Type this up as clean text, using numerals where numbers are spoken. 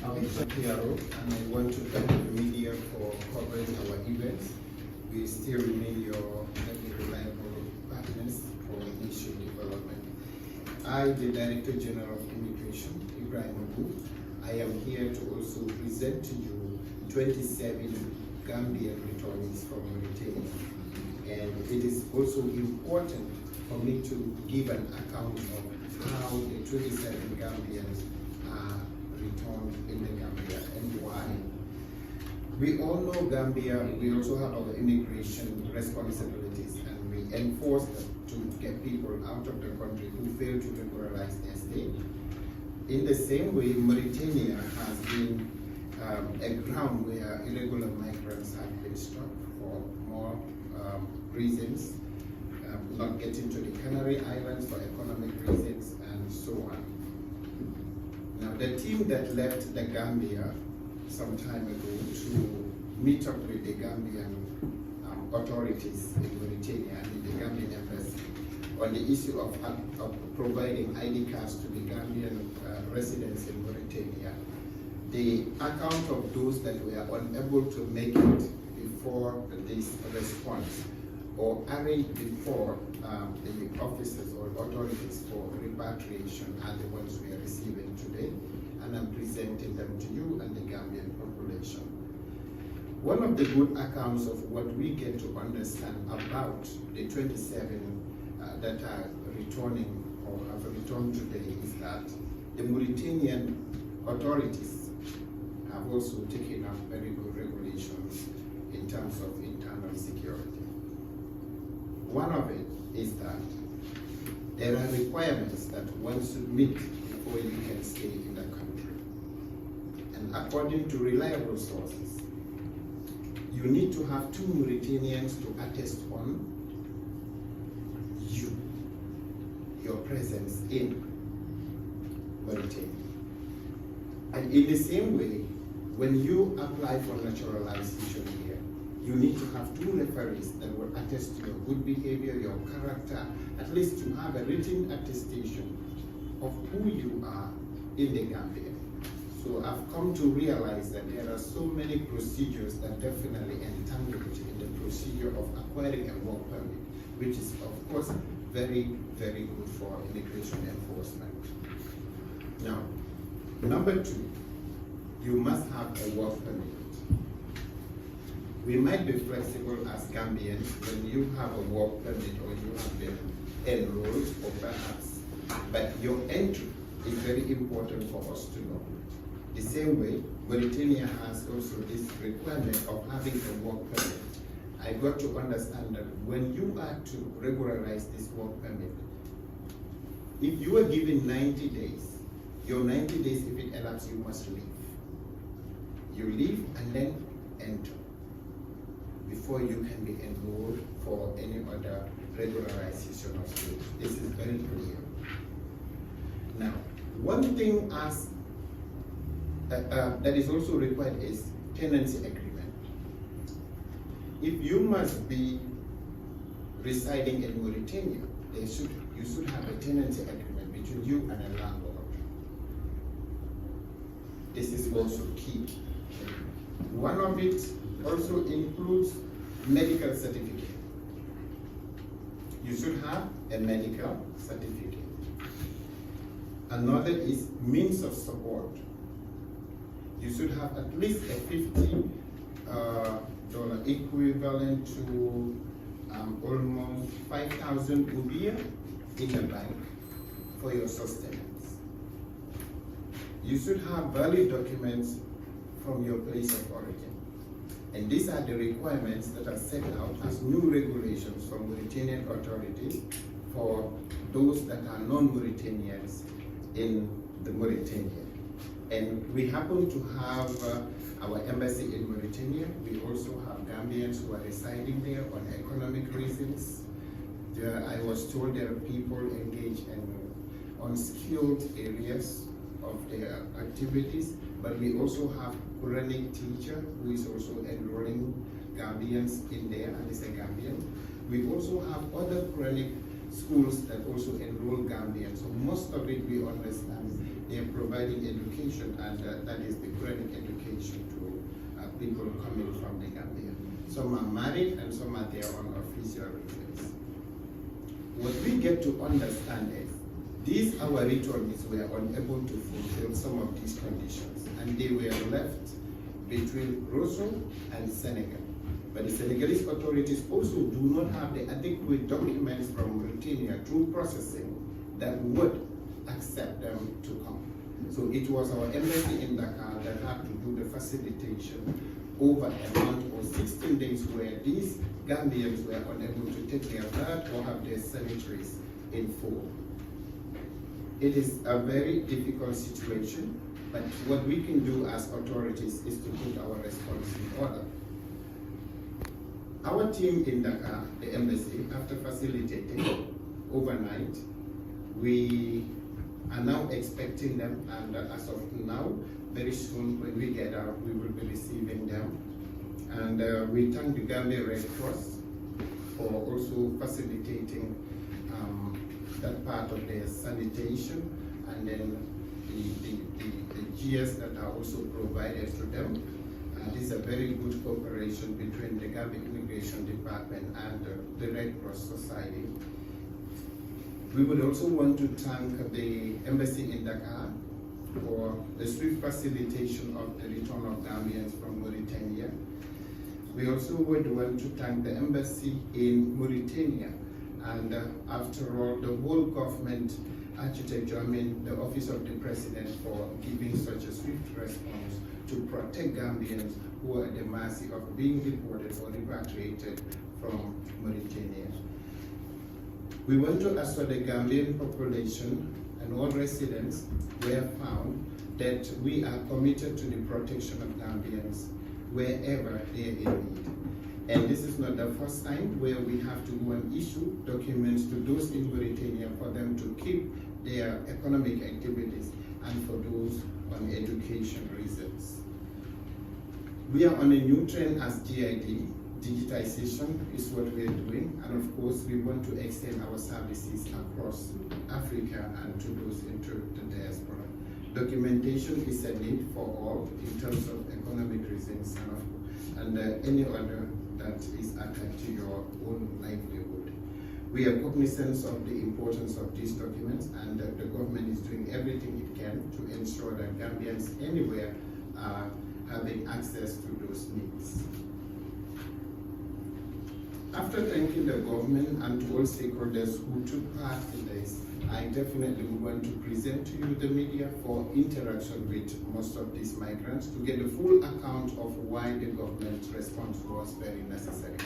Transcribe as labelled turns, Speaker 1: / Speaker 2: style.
Speaker 1: I'm PRO, and I want to thank the media for covering our events. We still remain your reliable partners for issue development. I, the Director General of Immigration, Mboob, I am here to also present to you 27 Gambian returnees from Mauritania. And it is also important for me to give an account of how the 27 Gambians are returned in the Gambia and why. We all know Gambia, we also have our immigration responsibilities, and we enforce them to get people out of the country who fail to regularize their stay. In the same way, Mauritania has been a ground where irregular migrants have been struck for more reasons, not getting to the Canary Islands for economic reasons, and so on. Now, the team that left the Gambia some time ago to meet up with the Gambian authorities in Mauritania and the Gambian embassy on the issue of providing ID cards to the Gambian residents in Mauritania. The account of those that were unable to make it before this response or arranged before the officers or authorities for repatriation are the ones we are receiving today, and I'm presenting them to you and the Gambian population. One of the good accounts of what we get to understand about the 27 that are returning or have returned today is that the Mauritanian authorities have also taken up very good regulations in terms of internal security. One of it is that there are requirements that one should meet before you can stay in the country. And according to reliable sources, you need to have 2 Mauritanians to attest on your presence in Mauritania. And in the same way, when you apply for naturalization here, you need to have 2 referees that will attest to your good behavior, your character, at least to have a written attestation of who you are in the Gambia. So I've come to realize that there are so many procedures that definitely entangle in the procedure of acquiring a work permit, which is of course very, very good for immigration enforcement. Now, number 2, you must have a work permit. We might be flexible as Gambians when you have a work permit or you have been enrolled or perhaps, but your entry is very important for us to know. The same way, Mauritania has also this requirement of having a work permit. I got to understand that when you are to regularize this work permit, if you are given 90 days, your 90 days, if it elapses, you must leave. You leave and then enter before you can be enrolled for any other regularization of stay. This is very clear. Now, one thing that is also required is tenancy agreement. If you must be residing in Mauritania, you should have a tenancy agreement between you and a landlord. This is also key. One of it also includes medical certificate. You should have a medical certificate. Another is means of support. You should have at least a $50 equivalent to almost 5,000 ubia in the bank for your sustenance. You should have valid documents from your place of origin. And these are the requirements that are set out as new regulations from Mauritanian authorities for those that are non-Mauritanians in the Mauritania. And we happen to have our embassy in Mauritania. We also have Gambians who are residing there on economic reasons. I was told there are people engaged in unskilled areas of their activities, but we also have Quranic teacher who is also enrolling Gambians in there, and is a Gambian. We also have other Quranic schools that also enroll Gambians. So most of it we understand They are providing education, and that is the chronic education to people coming from the Gambia. Some are married and some are there on official residence. What we get to understand is these our returnees were unable to fulfill some of these conditions, and they were left between Rosso and Senegal. But the Senegalese authorities also do not have the adequate documents from Mauritania through processing that would accept them to come. So it was our embassy in Dakar that had to do the facilitation over a month or 16 days where these Gambians were unable to take their blood or have their sanitaries in full. It is a very difficult situation, but what we can do as authorities is to put our response in order. Our team in Dakar, the embassy, after facilitating overnight, we are now expecting them, and as of now, very soon when we get out, we will be receiving them. And we thank the Gambia Red Cross for also facilitating that part of their sanitation, and then the GS that are also provided to them. This is a very good cooperation between the Gambia Immigration Department and the Red Cross Society. We would also want to thank the embassy in Dakar for the swift facilitation of the return of Gambians from Mauritania. We also would want to thank the embassy in Mauritania, and after all, the whole government, architecture, the office of the president, for giving such a swift response to protect Gambians who are at the mercy of being deported or repatriated from Mauritania. We want to assure the Gambian population and all residents were found that we are committed to the protection of Gambians wherever they are in need. And this is not the first time where we have to go and issue documents to those in Mauritania for them to keep their economic activities and for those on education reasons. We are on a new trend as GID. Digitization is what we are doing, and of course we want to extend our services across Africa and to those into the diaspora. Documentation is a need for all in terms of economic reasons and any other that is attached to your own livelihood. We are cognizant of the importance of these documents, and the government is doing everything it can to ensure that Gambians anywhere are having access to those needs. After thanking the government and to all stakeholders who took part in this, I definitely want to present to you the media for interaction with most of these migrants to get a full account of why the government's response was very necessary.